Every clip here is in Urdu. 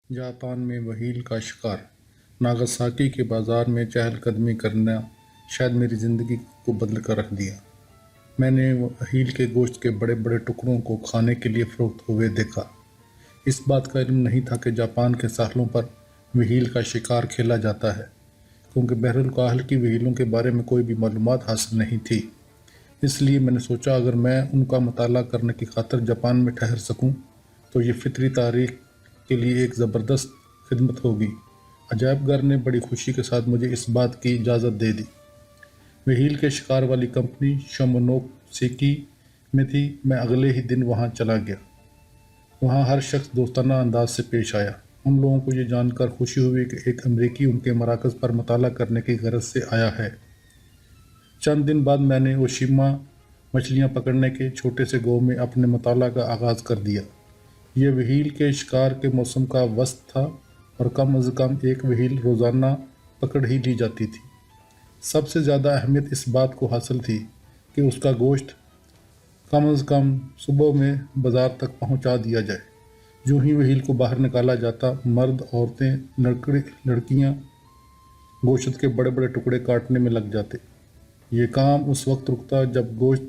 جاپان میں وہیل کا شکار۔ ناگاساکی کے بازار میں چہل قدمی کرنا شاید میری زندگی کو بدل کر رکھ دیا۔ میں نے وہیل کے گوشت کے بڑے بڑے ٹکڑوں کو کھانے کے لیے فروخت ہوئے دیکھا۔ اس بات کا علم نہیں تھا کہ جاپان کے ساحلوں پر وہیل کا شکار کھیلا جاتا ہے، کیونکہ بحر الکاہل کی وہیلوں کے بارے میں کوئی بھی معلومات حاصل نہیں تھی۔ اس لیے میں نے سوچا اگر میں ان کا مطالعہ کرنے کی خاطر جاپان میں ٹھہر سکوں تو یہ فطری تاریخ کے لیے ایک زبردست خدمت ہوگی۔ عجائب گھر نے بڑی خوشی کے ساتھ مجھے اس بات کی اجازت دے دی۔ وہیل کے شکار والی کمپنی شمونوسیکی میں تھی۔ میں اگلے ہی دن وہاں چلا گیا۔ وہاں ہر شخص دوستانہ انداز سے پیش آیا۔ ان لوگوں کو یہ جان کر خوشی ہوئی کہ ایک امریکی ان کے مراکز پر مطالعہ کرنے کی غرض سے آیا ہے۔ چند دن بعد میں نے اوشیما مچھلیاں پکڑنے کے چھوٹے سے گاؤں میں اپنے مطالعہ کا آغاز کر دیا۔ یہ وہیل کے شکار کے موسم کا وسط تھا اور کم از کم ایک وہیل روزانہ پکڑ ہی لی جاتی تھی۔ سب سے زیادہ اہمیت اس بات کو حاصل تھی کہ اس کا گوشت کم از کم صبح میں بازار تک پہنچا دیا جائے۔ جو ہی وہیل کو باہر نکالا جاتا، مرد، عورتیں، لڑکیاں گوشت کے بڑے بڑے ٹکڑے کاٹنے میں لگ جاتے۔ یہ کام اس وقت رکتا جب گوشت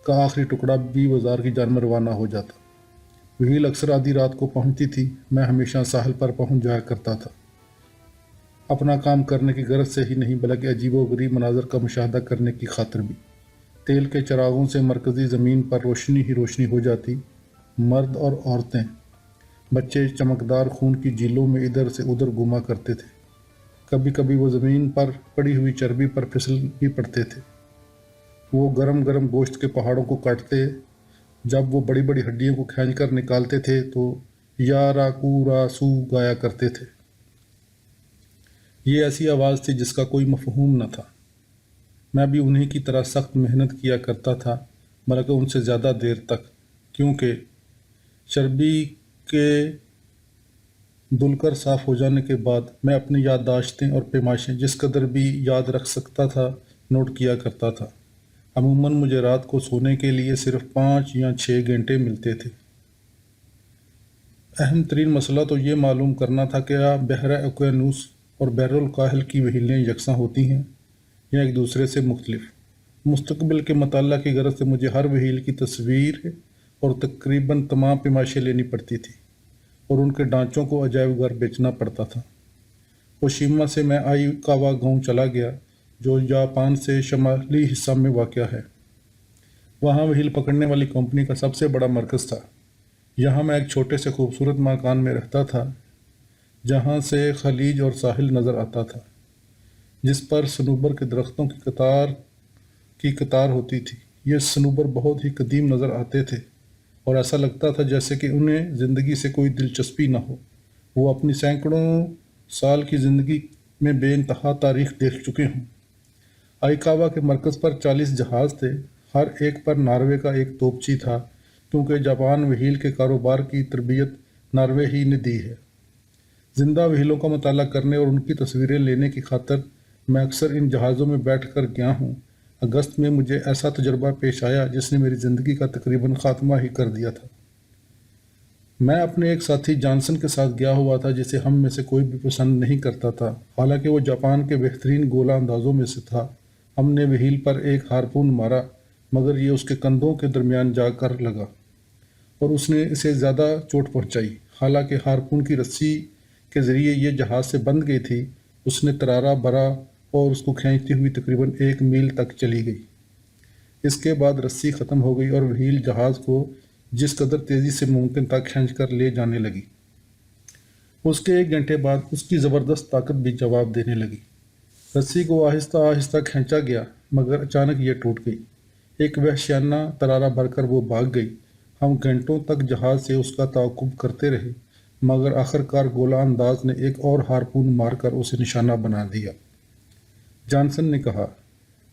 کا آخری ٹکڑا بھی بازار کی جانب روانہ ہو جاتا۔ وہیل اکثر آدھی رات کو پہنچتی تھی۔ میں ہمیشہ ساحل پر پہنچ جایا کرتا تھا، اپنا کام کرنے کی غرض سے ہی نہیں بلکہ عجیب و غریب مناظر کا مشاہدہ کرنے کی خاطر بھی۔ تیل کے چراغوں سے مرکزی زمین پر روشنی ہی روشنی ہو جاتی۔ مرد اور عورتیں، بچے چمکدار خون کی جھیلوں میں ادھر سے ادھر گھوما کرتے تھے۔ کبھی کبھی وہ زمین پر پڑی ہوئی چربی پر پھسل بھی پڑتے تھے۔ وہ گرم گرم گوشت کے پہاڑوں کو کاٹتے۔ جب وہ بڑی بڑی ہڈیوں کو کھینچ کر نکالتے تھے تو یارا کورا سو گایا کرتے تھے۔ یہ ایسی آواز تھی جس کا کوئی مفہوم نہ تھا۔ میں بھی انہی کی طرح سخت محنت کیا کرتا تھا، بلکہ ان سے زیادہ دیر تک، کیونکہ چربی کے دھل کر صاف ہو جانے کے بعد میں اپنی یادداشتیں اور پیمائشیں جس قدر بھی یاد رکھ سکتا تھا نوٹ کیا کرتا تھا۔ عموماً مجھے رات کو سونے کے لیے صرف 5 یا 6 گھنٹے ملتے تھے۔ اہم ترین مسئلہ تو یہ معلوم کرنا تھا کہ کیا بحر اوقیانوس اور بحر الکاہل کی وہیلیں یکساں ہوتی ہیں یا ایک دوسرے سے مختلف۔ مستقبل کے مطالعہ کی غرض سے مجھے ہر وہیل کی تصویر اور تقریباً تمام پیمائشیں لینی پڑتی تھی اور ان کے ڈھانچوں کو عجائب گھر بیچنا پڑتا تھا۔ اوشیما سے میں آئیکاوا گاؤں چلا گیا جو جاپان سے شمالی حصہ میں واقع ہے۔ وہاں وہیل پکڑنے والی کمپنی کا سب سے بڑا مرکز تھا۔ یہاں میں ایک چھوٹے سے خوبصورت مکان میں رہتا تھا جہاں سے خلیج اور ساحل نظر آتا تھا، جس پر صنوبر کے درختوں کی قطار ہوتی تھی۔ یہ صنوبر بہت ہی قدیم نظر آتے تھے اور ایسا لگتا تھا جیسے کہ انہیں زندگی سے کوئی دلچسپی نہ ہو۔ وہ اپنی سینکڑوں سال کی زندگی میں بے انتہا تاریخ دیکھ چکے ہوں۔ آئیکاوا کے مرکز پر 40 جہاز تھے۔ ہر ایک پر ناروے کا ایک توپچی تھا، کیونکہ جاپان وہیل کے کاروبار کی تربیت ناروے ہی نے دی ہے۔ زندہ وہیلوں کا مطالعہ کرنے اور ان کی تصویریں لینے کی خاطر میں اکثر ان جہازوں میں بیٹھ کر گیا ہوں۔ اگست میں مجھے ایسا تجربہ پیش آیا جس نے میری زندگی کا تقریباً خاتمہ ہی کر دیا تھا۔ میں اپنے ایک ساتھی جانسن کے ساتھ گیا ہوا تھا جسے ہم میں سے کوئی بھی پسند نہیں کرتا تھا، حالانکہ وہ جاپان کے بہترین گولہ اندازوں میں سے تھا۔ ہم نے وہیل پر ایک ہارپون مارا، مگر یہ اس کے کندھوں کے درمیان جا کر لگا اور اس نے اسے زیادہ چوٹ پہنچائی۔ حالانکہ ہارپون کی رسی کے ذریعے یہ جہاز سے بندھ گئی تھی، اس نے ترارا بھرا اور اس کو کھینچتی ہوئی تقریباً 1 میل تک چلی گئی۔ اس کے بعد رسی ختم ہو گئی اور وہیل جہاز کو جس قدر تیزی سے ممکن تھا کھینچ کر لے جانے لگی۔ اس کے 1 گھنٹے بعد اس کی زبردست طاقت بھی جواب دینے لگی۔ رسی کو آہستہ آہستہ کھینچا گیا، مگر اچانک یہ ٹوٹ گئی۔ ایک وحشیانہ ترارا بھر کر وہ بھاگ گئی۔ ہم گھنٹوں تک جہاز سے اس کا تعاقب کرتے رہے، مگر آخرکار گولہ انداز نے ایک اور ہارپون مار کر اسے نشانہ بنا دیا۔ جانسن نے کہا،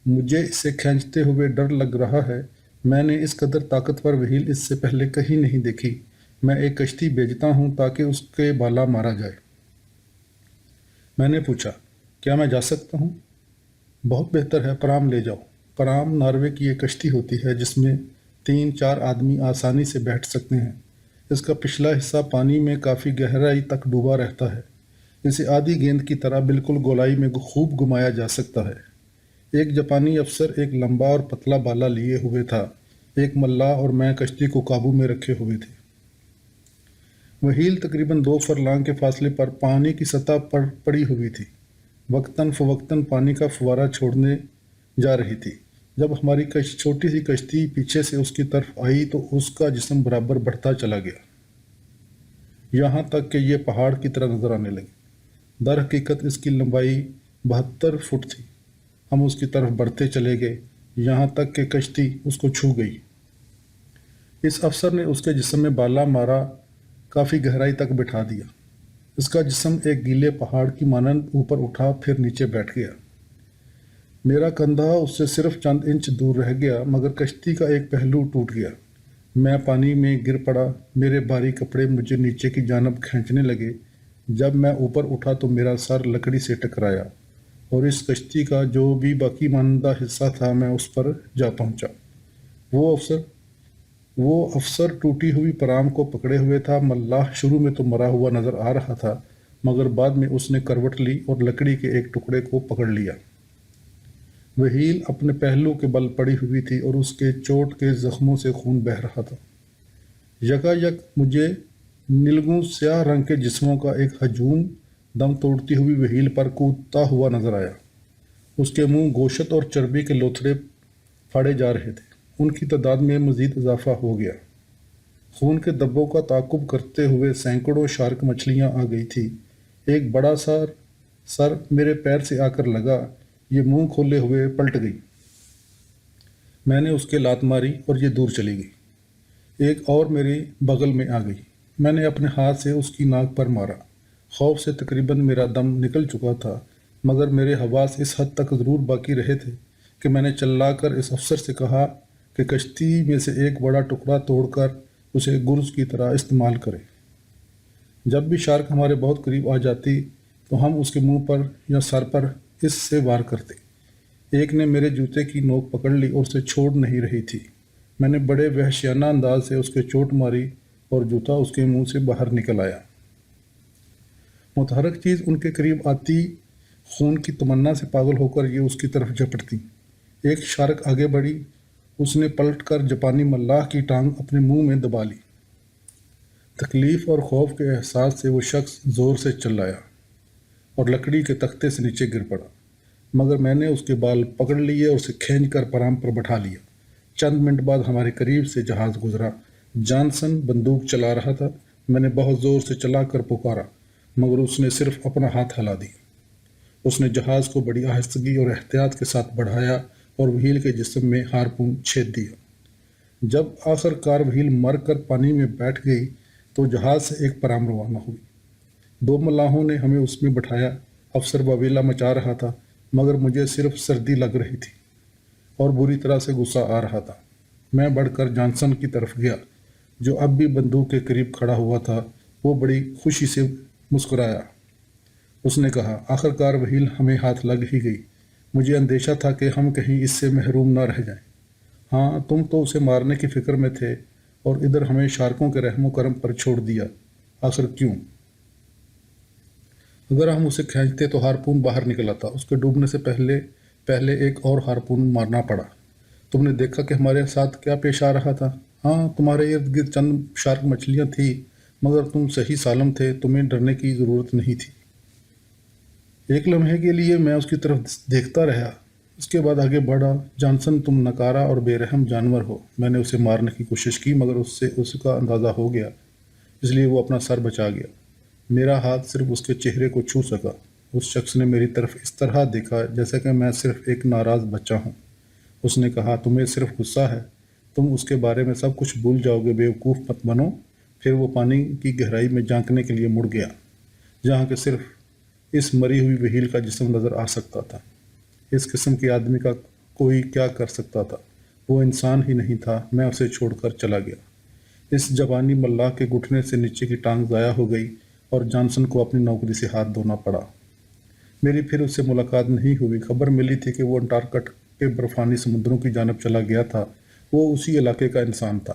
مجھے اسے کھینچتے ہوئے ڈر لگ رہا ہے۔ میں نے اس قدر طاقتور وہیل اس سے پہلے کہیں نہیں دیکھی۔ میں ایک کشتی بھیجتا ہوں تاکہ اس کے بالا مارا جائے۔ میں نے پوچھا، کیا میں جا سکتا ہوں؟ بہت بہتر ہے، پرام لے جاؤ۔ پرام ناروے کی ایک کشتی ہوتی ہے جس میں 3-4 آدمی آسانی سے بیٹھ سکتے ہیں۔ اس کا پچھلا حصہ پانی میں کافی گہرائی تک ڈوبا رہتا ہے۔ اسے آدھی گیند کی طرح بالکل گولائی میں خوب گھمایا جا سکتا ہے۔ ایک جاپانی افسر ایک لمبا اور پتلا بالا لیے ہوئے تھا۔ ایک ملاح اور میں کشتی کو قابو میں رکھے ہوئے تھے۔ وہیل تقریباً 2 فرلانگ کے فاصلے پر پانی کی سطح پر پڑی ہوئی تھی، وقتاً فوقتاً پانی کا فوارہ چھوڑنے جا رہی تھی۔ جب ہماری چھوٹی سی کشتی پیچھے سے اس کی طرف آئی تو اس کا جسم برابر بڑھتا چلا گیا، یہاں تک کہ یہ پہاڑ کی طرح نظر آنے لگی۔ در حقیقت اس کی لمبائی 72 فٹ تھی۔ ہم اس کی طرف بڑھتے چلے گئے، یہاں تک کہ کشتی اس کو چھو گئی۔ اس افسر نے اس کے جسم میں بالا مارا کافی گہرائی تک بٹھا دیا۔ اس کا جسم ایک گیلے پہاڑ کی مانند اوپر اٹھا پھر نیچے بیٹھ گیا۔ میرا کندھا اس سے صرف چند انچ دور رہ گیا، مگر کشتی کا ایک پہلو ٹوٹ گیا۔ میں پانی میں گر پڑا، میرے بھاری کپڑے مجھے نیچے کی جانب کھینچنے لگے۔ جب میں اوپر اٹھا تو میرا سر لکڑی سے ٹکرایا اور اس کشتی کا جو بھی باقی ماندہ حصہ تھا میں اس پر جا پہنچا۔ وہ افسر ٹوٹی ہوئی پرام کو پکڑے ہوئے تھا۔ ملاح شروع میں تو مرا ہوا نظر آ رہا تھا، مگر بعد میں اس نے کروٹ لی اور لکڑی کے ایک ٹکڑے کو پکڑ لیا۔ وہیل اپنے پہلو کے بل پڑی ہوئی تھی اور اس کے چوٹ کے زخموں سے خون بہہ رہا تھا۔ یکایک مجھے نیلگوں سیاہ رنگ کے جسموں کا ایک ہجوم دم توڑتی ہوئی وہیل پر کودتا ہوا نظر آیا۔ اس کے منہ گوشت اور چربی کے لوتھڑے پھاڑے جا رہے تھے۔ ان کی تعداد میں مزید اضافہ ہو گیا۔ خون کے دھبوں کا تعاقب کرتے ہوئے سینکڑوں شارک مچھلیاں آ گئی تھی۔ ایک بڑا سر میرے پیر سے آ کر لگا، یہ منہ کھولے ہوئے پلٹ گئی۔ میں نے اس کے لات ماری اور یہ دور چلی گئی۔ ایک اور میرے بغل میں آ گئی۔ میں نے اپنے ہاتھ سے اس کی ناک پر مارا۔ خوف سے تقریباً میرا دم نکل چکا تھا، مگر میرے حواس اس حد تک ضرور باقی رہے تھے کہ میں نے چلا کر اس افسر سے کہا کہ کشتی میں سے ایک بڑا ٹکڑا توڑ کر اسے گرز کی طرح استعمال کرے۔ جب بھی شارک ہمارے بہت قریب آ جاتی تو ہم اس کے منہ پر یا سر پر اس سے وار کرتے۔ ایک نے میرے جوتے کی نوک پکڑ لی اور اسے چھوڑ نہیں رہی تھی۔ میں نے بڑے وحشیانہ انداز سے اس کے چوٹ ماری اور جوتا اس کے منہ سے باہر نکل آیا۔ متحرک چیز ان کے قریب آتی خون کی تمنا سے پاگل ہو کر یہ اس کی طرف جھپٹتی۔ ایک شارک آگے بڑھی، اس نے پلٹ کر جاپانی ملاح کی ٹانگ اپنے منہ میں دبا لی۔ تکلیف اور خوف کے احساس سے وہ شخص زور سے چلایا اور لکڑی کے تختے سے نیچے گر پڑا، مگر میں نے اس کے بال پکڑ لیے اور اسے کھینچ کر پرام پر بٹھا لیا۔ چند منٹ بعد ہمارے قریب سے جہاز گزرا۔ جانسن بندوق چلا رہا تھا۔ میں نے بہت زور سے چلا کر پکارا، مگر اس نے صرف اپنا ہاتھ ہلا دیا۔ اس نے جہاز کو بڑی آہستگی اور احتیاط کے ساتھ بڑھایا اور وہیل کے جسم میں ہارپون چھید دیا۔ جب آخر کار وہیل مر کر پانی میں بیٹھ گئی تو جہاز سے ایک پرام روانہ ہوئی۔ 2 ملاحوں نے ہمیں اس میں بٹھایا۔ افسر واویلا مچا رہا تھا، مگر مجھے صرف سردی لگ رہی تھی اور بری طرح سے غصہ آ رہا تھا۔ میں بڑھ کر جانسن کی طرف گیا، جو اب بھی بندوق کے قریب کھڑا ہوا تھا۔ وہ بڑی خوشی سے مسکرایا۔ اس نے کہا، آخر کار وہیل ہمیں ہاتھ لگ ہی گئی۔ مجھے اندیشہ تھا کہ ہم کہیں اس سے محروم نہ رہ جائیں۔ ہاں، تم تو اسے مارنے کی فکر میں تھے اور ادھر ہمیں شارکوں کے رحم و کرم پر چھوڑ دیا۔ آخر کیوں؟ اگر ہم اسے کھینچتے تو ہارپون باہر نکل آتا۔ اس کے ڈوبنے سے پہلے ایک اور ہارپون مارنا پڑا۔ تم نے دیکھا کہ ہمارے ساتھ کیا پیش آ رہا تھا۔ ہاں، تمہارے ارد گرد چند شارک مچھلیاں تھیں، مگر تم صحیح سالم تھے، تمہیں ڈرنے کی ضرورت نہیں تھی۔ ایک لمحے کے لیے میں اس کی طرف دیکھتا رہا، اس کے بعد آگے بڑھا۔ جانسن، تم ناکارہ اور بے رحم جانور ہو۔ میں نے اسے مارنے کی کوشش کی، مگر اس کا اندازہ ہو گیا، اس لیے وہ اپنا سر بچا گیا۔ میرا ہاتھ صرف اس کے چہرے کو چھو سکا۔ اس شخص نے میری طرف اس طرح دیکھا جیسا کہ میں صرف ایک ناراض بچہ ہوں۔ اس نے کہا، تمہیں صرف غصہ ہے، تم اس کے بارے میں سب کچھ بھول جاؤ گے، بیوقوف مت بنو۔ پھر وہ پانی کی گہرائی میں جھانکنے کے لیے مڑ گیا، جہاں کہ صرف اس مری ہوئی وہیل کا جسم نظر آ سکتا تھا۔ اس قسم کے آدمی کا کوئی کیا کر سکتا تھا؟ وہ انسان ہی نہیں تھا۔ میں اسے چھوڑ کر چلا گیا۔ اس جاپانی ملاح کے گھٹنے سے نیچے کی ٹانگ ضائع ہو گئی اور جانسن کو اپنی نوکری سے ہاتھ دھونا پڑا۔ میری پھر اس سے ملاقات نہیں ہوئی۔ خبر ملی تھی کہ وہ انٹارکٹک کے برفانی سمندروں کی جانب چلا گیا تھا۔ وہ اسی علاقے کا انسان تھا۔